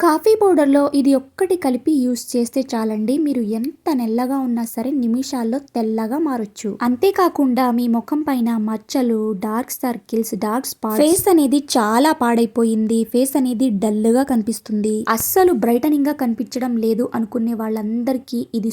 Coffee పౌడర్‌లో ఇది ఒక్కటి కలిపి యూజ్ చేస్తే చాలండి. మీరు ఎంత నల్లగా ఉన్నా సరే నిమిషాల్లో తెల్లగా మారొచ్చు. అంతేకాకుండా మీ మొఖం పైన మచ్చలు, dark circles, dark spots, face అనేది చాలా పాడైపోయింది. ఫేస్ అనేది డల్‌గా కనిపిస్తుంది. అస్సలు బ్రైటనింగ్‌గా కనిపించడం లేదు అనుకునే వాళ్ళందరికీ ఇది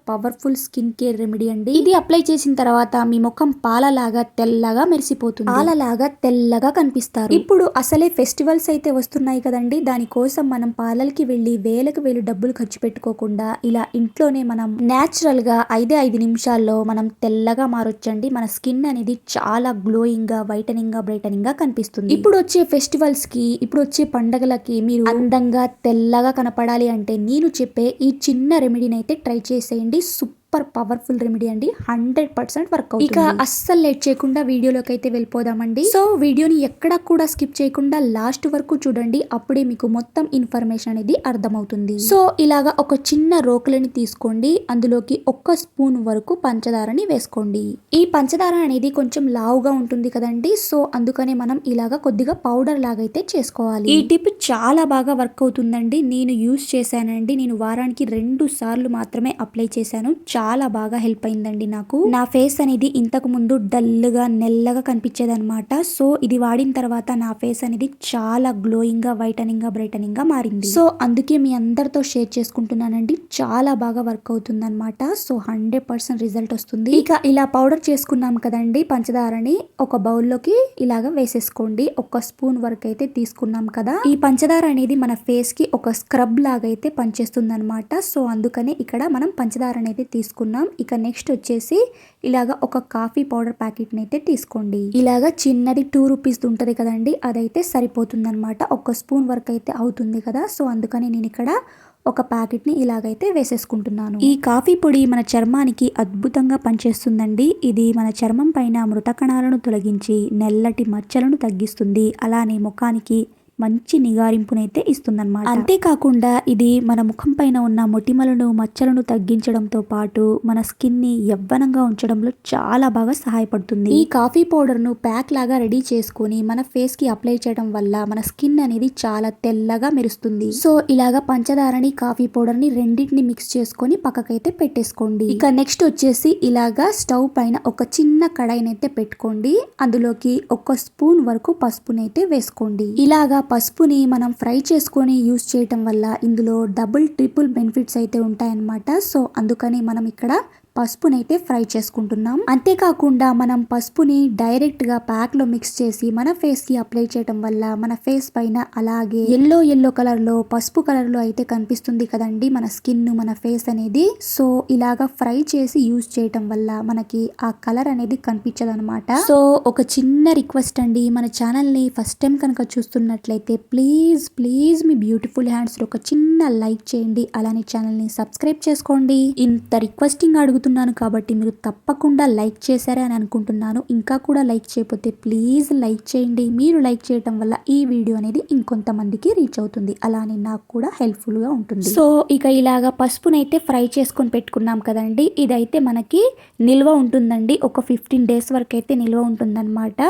పవర్ఫుల్ స్కిన్ కేర్ రెమెడీ అండి. ఇది అప్లై చేసిన తర్వాత మీ ముఖం పాలలాగా తెల్లగా మెరిసిపోతుంది. పాలలాగా తెల్లగా కనిపిస్తారు. ఇప్పుడు అసలే ఫెస్టివల్స్ అయితే వస్తున్నాయి కదండి. దానికోసం మనం పార్లర్కి వెళ్ళి వేలకు వేలు డబ్బులు ఖర్చు పెట్టుకోకుండా ఇలా ఇంట్లోనే మనం న్యాచురల్ గా 5 నిమిషాల్లో మనం తెల్లగా మారొచ్చండి. మన స్కిన్ అనేది చాలా గ్లోయింగ్ గా, వైటనింగ్ గా, బ్రైటనింగ్ గా కనిపిస్తుంది. ఇప్పుడు వచ్చే ఫెస్టివల్స్ కి, ఇప్పుడు వచ్చే పండగలకి మీరు అందంగా తెల్లగా కనపడాలి అంటే నేను చెప్పే ఈ చిన్న రెమెడీని అయితే ట్రై చేసేయండి. సూపర్ పవర్ఫుల్ రెమెడీ అండి. 100% వర్క్ అవుతుంది. ఇక అస్సలు లేట్ చేయకుండా వీడియోలోకి అయితే వెళ్ళిపోదామండి. సో వీడియోని ఎక్కడా కూడా స్కిప్ చేయకుండా లాస్ట్ వరకు చూడండి. అప్పుడే మీకు మొత్తం ఇన్ఫర్మేషన్ అనేది అర్థమవుతుంది. సో ఇలాగా ఒక చిన్న రోకలిని తీసుకోండి. అందులోకి 1 స్పూన్ వరకు పంచదారని వేసుకోండి. ఈ పంచదార అనేది కొంచెం లావుగా ఉంటుంది కదండి. సో అందుకనే మనం ఇలాగా కొద్దిగా పౌడర్ లాగైతే చేసుకోవాలి. ఈ టిప్ చాలా బాగా వర్క్ అవుతుందండి. నేను యూజ్ చేశానండి. నేను వారానికి 2 సార్లు మాత్రమే అప్లై చేశాను. చాలా బాగా హెల్ప్ అయిందండి నాకు. నా ఫేస్ అనేది ఇంతకు ముందు డల్ గా, నెల్లగా కనిపించేది అనమాట. సో ఇది వాడిన తర్వాత నా ఫేస్ అనేది చాలా గ్లోయింగ్ గా, వైటనింగ్ గా, బ్రైటనింగ్ గా మారింది. సో అందుకే మీ అందరితో షేర్ చేసుకుంటున్నానండి. చాలా బాగా వర్క్ అవుతుంది అనమాట. సో 100% రిజల్ట్ వస్తుంది. ఇక ఇలా పౌడర్ చేసుకున్నాం కదండి పంచదారని ఒక బౌల్లోకి ఇలాగా వేసేసుకోండి. 1 స్పూన్ వరకు అయితే తీసుకున్నాం కదా. ఈ పంచదార అనేది మన ఫేస్ కి ఒక స్క్రబ్ లాగా అయితే పనిచేస్తుంది అనమాట. సో అందుకనే ఇక్కడ మనం పంచదార అనేది తీసుకున్నాం. ఇక నెక్స్ట్ వచ్చేసి ఇలాగా ఒక కాఫీ పౌడర్ ప్యాకెట్ ని అయితే తీసుకోండి. ఇలాగా చిన్నది 2 రూపీస్ ఉంటది కదండి, అదైతే సరిపోతుంది అనమాట. 1 స్పూన్ వరకు అయితే అవుతుంది కదా. సో అందుకని నేను ఇక్కడ ఒక ప్యాకెట్ ని ఇలాగైతే వేసేసుకుంటున్నాను. ఈ కాఫీ పొడి మన చర్మానికి అద్భుతంగా పనిచేస్తుందండి. ఇది మన చర్మం పైన మృత కణాలను తొలగించి నల్లటి మచ్చలను తగ్గిస్తుంది. అలానే ముఖానికి మంచి నిగారింపునైతే ఇస్తుందన్నమాట. అంతేకాకుండా ఇది మన ముఖం పైన ఉన్న మొటిమలను, మచ్చలను తగ్గించడంతో పాటు మన స్కిన్ ని యవ్వనంగా ఉంచడంలో చాలా బాగా సహాయపడుతుంది. ఈ కాఫీ పౌడర్ ను ప్యాక్ లాగా రెడీ చేసుకొని మన ఫేస్ కి అప్లై చేయడం వల్ల మన స్కిన్ అనేది చాలా తెల్లగా మెరుస్తుంది. సో ఇలాగా పంచదారని, కాఫీ పౌడర్ ని రెండింటిని మిక్స్ చేసుకొని పక్కకైతే పెట్టేసుకోండి. ఇక నెక్స్ట్ వచ్చేసి ఇలాగా స్టవ్ పైన ఒక చిన్న కడాయినైతే పెట్టుకోండి. అందులోకి 1 స్పూన్ వరకు పసుపునైతే వేసుకోండి. ఇలాగా పసుపుని మనం ఫ్రై చేసుకొని యూజ్ చేయటం వల్ల ఇందులో డబుల్ ట్రిపుల్ బెనిఫిట్స్ అయితే ఉంటాయన్నమాట. సో అందుకని మనం ఇక్కడ పసుపునైతే ఫ్రై చేసుకుంటున్నాం. అంతేకాకుండా మనం పసుపుని డైరెక్ట్ గా ప్యాక్ లో మిక్స్ చేసి మన ఫేస్ కి అప్లై చేయడం వల్ల మన ఫేస్ పైన అలాగే ఎల్లో కలర్ లో, పసుపు కలర్ లో అయితే కనిపిస్తుంది కదండి మన స్కిన్, మన ఫేస్ అనేది. సో ఇలాగా ఫ్రై చేసి యూజ్ చేయటం వల్ల మనకి ఆ కలర్ అనేది కనిపించదు అనమాట. సో ఒక చిన్న రిక్వెస్ట్ అండి, మన ఛానల్ ని ఫస్ట్ టైం కనుక చూస్తున్నట్లయితే ప్లీజ్ మీ బ్యూటిఫుల్ హ్యాండ్స్ ఒక చిన్న లైక్ చేయండి. అలానే ఛానల్ ని సబ్స్క్రైబ్ చేసుకోండి. ఇంత రిక్వెస్టింగ్ అడుగుతున్నాను కాబట్టి మీరు తప్పకుండా లైక్ చేశారే అని అనుకుంటున్నాను. ఇంకా కూడా లైక్ చేయకపోతే ప్లీజ్ లైక్ చేయండి. మీరు లైక్ చేయడం వల్ల ఈ వీడియో అనేది ఇంకొంతమందికి రీచ్ అవుతుంది. అలానే నాకు కూడా హెల్ప్ఫుల్ గా ఉంటుంది. సో ఇక ఇలాగా పసుపునైతే ఫ్రై చేసుకొని పెట్టుకున్నాం కదండి. ఇదైతే మనకి నిల్వ ఉంటుందండి. ఒక 15 డేస్ వరకు అయితే నిల్వ ఉంటుందన్నమాట.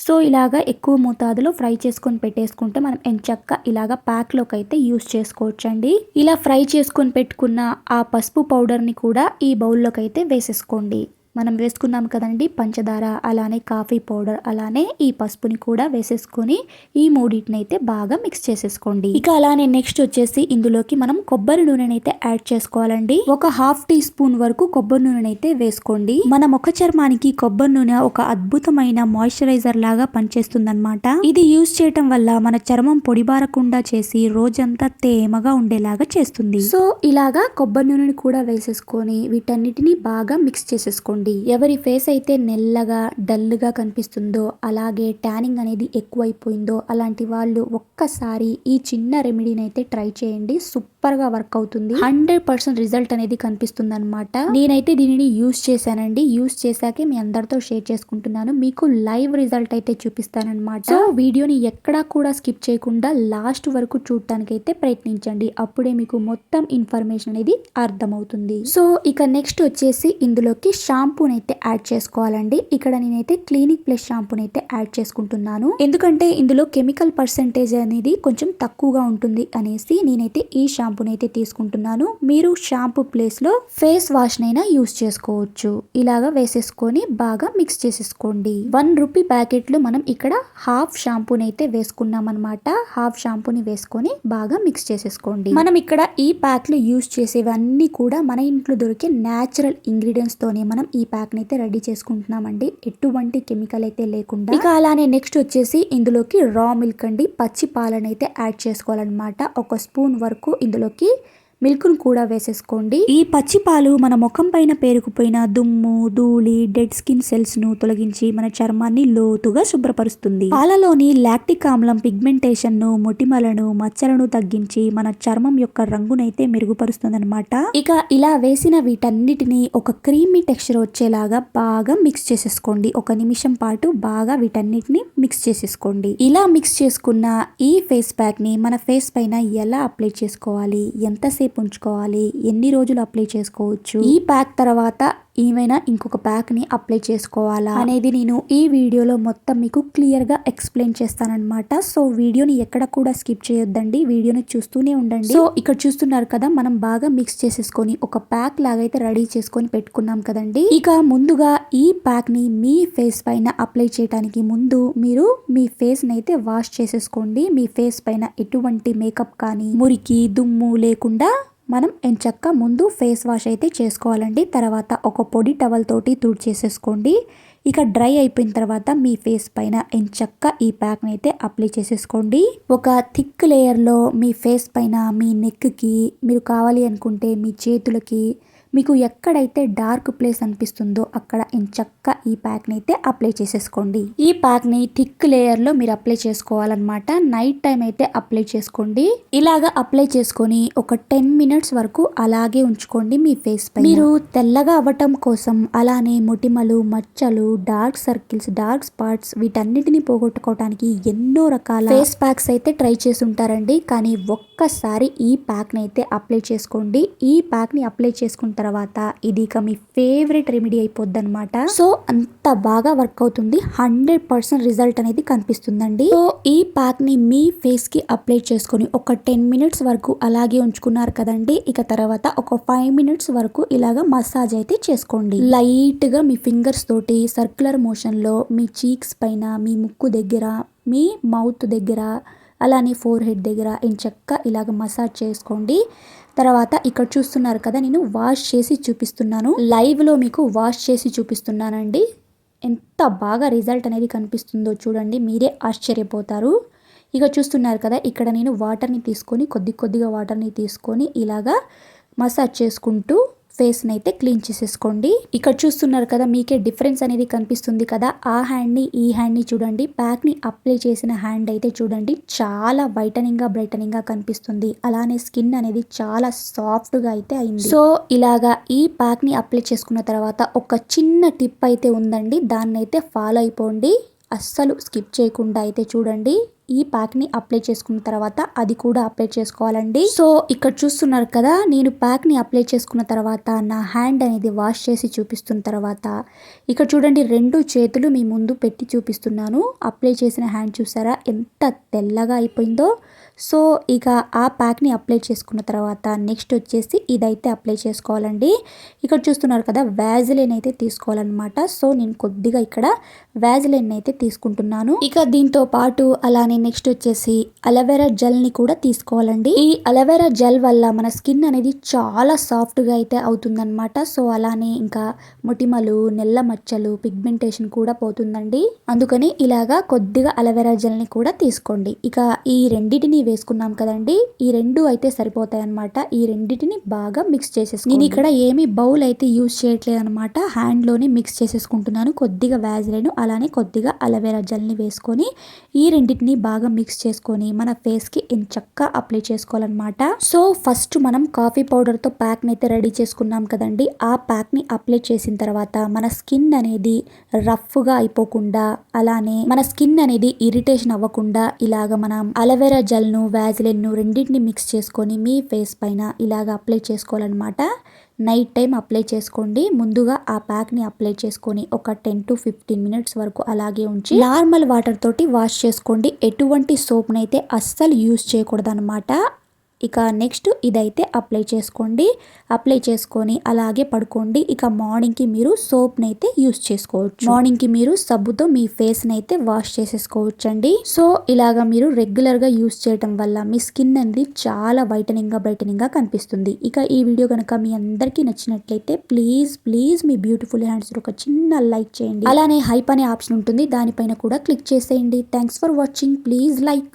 సో ఇలాగా ఎక్కువ మోతాదులో ఫ్రై చేసుకొని పెట్టేసుకుంటే మనం ఎంచక్క ఇలాగా ప్యాక్ లోకి అయితే యూస్ చేసుకోవచ్చండి. ఇలా ఫ్రై చేసుకొని పెట్టుకున్న ఆ పసుపు పౌడర్ ని కూడా ఈ బౌల్లోకి అయితే వేసేసుకోండి. మనం వేసుకున్నాం కదండి పంచదార, అలానే కాఫీ పౌడర్, అలానే ఈ పసుపుని కూడా వేసేసుకొని ఈ మూడింటిని అయితే బాగా మిక్స్ చేసేసుకోండి. ఇక అలానే నెక్స్ట్ వచ్చేసి ఇందులోకి మనం కొబ్బరి నూనెనైతే యాడ్ చేసుకోవాలండి. ఒక 1/2 టీ స్పూన్ వరకు కొబ్బరి నూనెనైతే వేసుకోండి. మన ముఖ చర్మానికి కొబ్బరి నూనె ఒక అద్భుతమైన మాయిశ్చరైజర్ లాగా పనిచేస్తుంది అనమాట. ఇది యూజ్ చేయటం వల్ల మన చర్మం పొడిబారకుండా చేసి రోజంతా తేమగా ఉండేలాగా చేస్తుంది. సో ఇలాగా కొబ్బరి నూనెని కూడా వేసేసుకొని వీటన్నిటిని బాగా మిక్స్ చేసేసుకోండి. ఎవరి ఫేస్ అయితే నెల్లగా, డల్ గా కనిపిస్తుందో, అలాగే ట్యానింగ్ అనేది ఎక్కువైపోయిందో అలాంటి వాళ్ళు ఒక్కసారి ఈ చిన్న రెమెడీని అయితే ట్రై చేయండి. సూపర్ గా వర్క్ అవుతుంది. 100% రిజల్ట్ అనేది కనిపిస్తుంది అనమాట. నేనైతే దీనిని యూజ్ చేశానండి. యూజ్ చేశాకే మీ అందరితో షేర్ చేసుకుంటున్నాను. మీకు లైవ్ రిజల్ట్ అయితే చూపిస్తానన్నమాట. సో వీడియోని ఎక్కడా కూడా స్కిప్ చేయకుండా లాస్ట్ వరకు చూడటానికి అయితే ప్రయత్నించండి. అప్పుడే మీకు మొత్తం ఇన్ఫర్మేషన్ అనేది అర్థమవుతుంది. సో ఇక నెక్స్ట్ వచ్చేసి ఇందులోకి షాంపూ షాంపూనైతే యాడ్ చేసుకోవాలండి. ఇక్కడ నేనైతే క్లినిక్ ప్లస్ షాంపూనైతే యాడ్ చేసుకుంటున్నాను. ఎందుకంటే ఇందులో కెమికల్ పర్సెంటేజ్ అనేది కొంచెం తక్కువగా ఉంటుంది అనేసి నేనైతే ఈ షాంపూనైతే తీసుకుంటున్నాను. మీరు షాంపూ ప్లేస్ లో ఫేస్ వాష్ నైనా యూస్ చేసుకోవచ్చు. ఇలాగా వేసేసుకొని బాగా మిక్స్ చేసేసుకోండి. 1 రూపీ ప్యాకెట్ లో మనం ఇక్కడ హాఫ్ షాంపూనైతే వేసుకున్నాం అనమాట. హాఫ్ షాంపూని వేసుకొని బాగా మిక్స్ చేసేసుకోండి. మనం ఇక్కడ ఈ ప్యాక్ లో యూస్ చేసేవన్నీ కూడా మన ఇంట్లో దొరికే న్యాచురల్ ఇంగ్రీడియంట్స్ తోనే మనం ఈ ప్యాక్ అయితే రెడీ చేసుకుంటున్నామండి. ఎటువంటి కెమికల్ అయితే లేకుండా. ఇక అలానే నెక్స్ట్ వచ్చేసి ఇందులోకి రా మిల్క్ అండి, పచ్చి పాలనైతే యాడ్ చేసుకోవాలన్నమాట. 1 స్పూన్ వరకు ఇందులోకి మిల్క్ ను కూడా వేసేసుకోండి. ఈ పచ్చి పాలు మన ముఖం పైన పేరుకుపోయిన దుమ్ము, ధూళి, డెడ్ స్కిన్ సెల్స్ ను తొలగించి మన చర్మాన్ని లోతుగా శుభ్రపరుస్తుంది. పాలలోని లాక్టిక్ ఆమ్లం పిగ్మెంటేషన్ ను, మొటిమలను, మచ్చలను తగ్గించి మన చర్మం యొక్క రంగునైతే మెరుగుపరుస్తుంది అనమాట. ఇక ఇలా వేసిన వీటన్నిటిని ఒక క్రీమీ టెక్స్చర్ వచ్చేలాగా బాగా మిక్స్ చేసేసుకోండి. 1 నిమిషం పాటు బాగా వీటన్నిటిని మిక్స్ చేసేసుకోండి. ఇలా మిక్స్ చేసుకున్న ఈ ఫేస్ ప్యాక్ ని మన ఫేస్ పైన ఎలా అప్లై చేసుకోవాలి, ఎంతసేపు ఉంచుకోవాలి, ఎన్ని రోజులు అప్లై చేసుకోవచ్చు, ఈ ప్యాక్ తర్వాత ఏమైనా ఇంకొక ప్యాక్ ని అప్లై చేసుకోవాలా అనేది నేను ఈ వీడియోలో మొత్తం మీకు క్లియర్ గా ఎక్స్ప్లెయిన్ చేస్తానన్నమాట. సో వీడియోని ఎక్కడ కూడా స్కిప్ చేయొద్దండి, వీడియోని చూస్తూనే ఉండండి. సో ఇక్కడ చూస్తున్నారు కదా, మనం బాగా మిక్స్ చేసేసుకొని ఒక ప్యాక్ లాగైతే రెడీ చేసుకొని పెట్టుకున్నాం కదండి. ఇక ముందుగా ఈ ప్యాక్ ని మీ ఫేస్ పైన అప్లై చేయడానికి ముందు మీరు మీ ఫేస్ ని అయితే వాష్ చేసేసుకోండి. మీ ఫేస్ పైన ఎటువంటి మేకప్ కానీ మురికి దుమ్ము లేకుండా మనం ఎంచక్క ముందు ఫేస్ వాష్ అయితే చేసుకోవాలండి. తర్వాత ఒక పొడి టవల్ తోటి తుడిచేసేసుకోండి. ఇక డ్రై అయిపోయిన తర్వాత మీ ఫేస్ పైన ఎంచక్క ఈ ప్యాక్ని అయితే అప్లై చేసేసుకోండి. ఒక థిక్ లేయర్లో మీ ఫేస్ పైన, మీ నెక్కి, మీరు కావాలి అనుకుంటే మీ చేతులకి, మీకు ఎక్కడైతే డార్క్ ప్లేస్ అనిపిస్తుందో అక్కడ ఎంచక్క ఈ ప్యాక్ని అయితే అప్లై చేసేసుకోండి. ఈ ప్యాక్ని థిక్ లేయర్లో మీరు అప్లై చేసుకోవాలన్నమాట. నైట్ టైం అయితే అప్లై చేసుకోండి. ఇలాగా అప్లై చేసుకొని ఒక 10 మినిట్స్ వరకు అలాగే ఉంచుకోండి మీ ఫేస్ పైన. మీరు తెల్లగా అవ్వటం కోసం, అలానే మొటిమలు, మచ్చలు, డార్క్ సర్కిల్స్, డార్క్ స్పాట్స్ వీటన్నిటిని పోగొట్టుకోవడానికి ఎన్నో రకాల ఫేస్ ప్యాక్స్ అయితే ట్రై చేసి ఉంటారండి. కానీ ఒక్కసారి ఈ ప్యాక్ని అయితే అప్లై చేసుకోండి. ఈ ప్యాక్ని అప్లై చేసుకుంటారు తర్వాత ఇది ఇక మీ ఫేవరెట్ రెమెడీ అయిపోద్ది అనమాట. సో అంత బాగా వర్క్ అవుతుంది. 100% రిజల్ట్ అనేది కనిపిస్తుందండి. సో ఈ ప్యాక్ ని మీ ఫేస్ కి అప్లై చేసుకొని ఒక 10 మినిట్స్ వరకు అలాగే ఉంచుకున్నారు కదండి. ఇక తర్వాత ఒక 5 మినిట్స్ వరకు ఇలాగా మసాజ్ అయితే చేసుకోండి. లైట్ గా మీ ఫింగర్స్ తోటి సర్క్యులర్ మోషన్ లో మీ చీక్స్ పైన, మీ ముక్కు దగ్గర, మీ మౌత్ దగ్గర, అలానే ఫోర్ హెడ్ దగ్గర ఎంచక్క ఇలాగ మసాజ్ చేసుకోండి. తర్వాత ఇక్కడ చూస్తున్నారు కదా, నేను వాష్ చేసి చూపిస్తున్నాను. లైవ్లో మీకు వాష్ చేసి చూపిస్తున్నానండి. ఎంత బాగా రిజల్ట్ అనేది కనిపిస్తుందో చూడండి, మీరే ఆశ్చర్యపోతారు. ఇక చూస్తున్నారు కదా, ఇక్కడ నేను వాటర్ని తీసుకొని కొద్దిగా వాటర్ని తీసుకొని ఇలాగా మసాజ్ చేసుకుంటూ ఫేస్ని అయితే క్లీన్ చేసేసుకోండి. ఇక్కడ చూస్తున్నారు కదా, మీకే డిఫరెన్స్ అనేది కనిపిస్తుంది కదా. ఆ హ్యాండ్ని ఈ హ్యాండ్ని చూడండి. ప్యాక్ని అప్లై చేసిన హ్యాండ్ అయితే చూడండి చాలా బ్రైటనింగ్ గా కనిపిస్తుంది. అలానే స్కిన్ అనేది చాలా సాఫ్ట్గా అయితే అయింది. సో ఇలాగా ఈ ప్యాక్ని అప్లై చేసుకున్న తర్వాత ఒక చిన్న టిప్ అయితే ఉందండి, దాన్ని అయితే ఫాలో అయిపోండి. అస్సలు స్కిప్ చేయకుండా అయితే చూడండి. ఈ ప్యాక్ని అప్లై చేసుకున్న తర్వాత అది కూడా అప్లై చేసుకోవాలండి. సో ఇక్కడ చూస్తున్నారు కదా, నేను ప్యాక్ని అప్లై చేసుకున్న తర్వాత నా హ్యాండ్ అనేది వాష్ చేసి చూపిస్తున్న తర్వాత ఇక్కడ చూడండి, 2 చేతులు మీ ముందు పెట్టి చూపిస్తున్నాను. అప్లై చేసిన హ్యాండ్ చూసారా ఎంత తెల్లగా అయిపోయిందో. సో ఇక ఆ ప్యాక్ని అప్లై చేసుకున్న తర్వాత నెక్స్ట్ వచ్చేసి ఇదైతే అప్లై చేసుకోవాలండి. ఇక్కడ చూస్తున్నారు కదా, వ్యాజిలిన్ అయితే తీసుకోవాలన్నమాట. సో నేను కొద్దిగా ఇక్కడ వ్యాజిలిన్ అయితే తీసుకుంటున్నాను. ఇక దీంతో పాటు అలానే నెక్స్ట్ వచ్చేసి అలోవెరా జెల్ని కూడా తీసుకోవాలండి. ఈ అలోవెరా జెల్ వల్ల మన స్కిన్ అనేది చాలా సాఫ్ట్గా అయితే అవుతుందన్నమాట. సో అలానే ఇంకా మొటిమలు, నెల్ల మచ్చలు, పిగ్మెంటేషన్ కూడా పోతుందండి. అందుకని ఇలాగా కొద్దిగా అలోవెరా జెల్ని కూడా తీసుకోండి. ఇక ఈ రెండింటిని వేసుకున్నాం కదండి, ఈ 2 అయితే సరిపోతాయి అనమాట. ఈ రెండింటిని బాగా మిక్స్ చేసేసుకోండి. నేను ఇక్కడ ఏమి బౌల్ అయితే యూజ్ చేయట్లేదు అనమాట, హ్యాండ్ లోనే మిక్స్ చేసేసుకుంటున్నాను. కొద్దిగా వ్యాజిలిన్ అలానే కొద్దిగా అలోవెరా జెల్ని వేసుకొని ఈ రెండింటిని బాగా మిక్స్ చేసుకొని మన ఫేస్ కి ఎంచక్కా అప్లై చేసుకోవాలన్నమాట. సో ఫస్ట్ మనం కాఫీ పౌడర్ తో ప్యాక్ ని అయితే రెడీ చేసుకున్నాం కదండి. ఆ ప్యాక్ ని అప్లై చేసిన తర్వాత మన స్కిన్ అనేది రఫ్ గా అయిపోకుండా, అలానే మన స్కిన్ అనేది ఇరిటేషన్ అవ్వకుండా ఇలాగ మనం అలోవెరా జెల్ ను, వ్యాజిలిన్ ను రెండింటిని మిక్స్ చేసుకొని మీ ఫేస్ పైన ఇలాగ అప్లై చేసుకోవాలన్నమాట. నైట్ టైం అప్లై చేసుకోండి. ముందుగా ఆ ప్యాక్ని అప్లై చేసుకొని ఒక 10 to 15 మినిట్స్ వరకు అలాగే ఉంచి నార్మల్ వాటర్ తోటి వాష్ చేసుకోండి. ఎటువంటి సోప్ని అయితే అస్సలు యూస్ చేయకూడదు అనమాట. ఇక నెక్స్ట్ ఇదైతే అప్లై చేసుకోండి. అప్లై చేసుకొని అలాగే పడుకోండి. ఇక మార్నింగ్కి మీరు సోప్ని అయితే యూస్ చేసుకోవచ్చు. మార్నింగ్కి మీరు సబ్బుతో మీ ఫేస్ని అయితే వాష్ చేసేసుకోవచ్చు అండి. సో ఇలాగా మీరు రెగ్యులర్గా యూస్ చేయడం వల్ల మీ స్కిన్ అనేది చాలా బ్రైటనింగ్గా కనిపిస్తుంది. ఇక ఈ వీడియో కనుక మీ అందరికీ నచ్చినట్లయితే ప్లీజ్ మీ బ్యూటిఫుల్ హ్యాండ్స్ ఒక చిన్న లైక్ చేయండి. అలానే హైప్ అనే ఆప్షన్ ఉంటుంది, దానిపైన కూడా క్లిక్ చేసేయండి. Thanks for watching. Please like.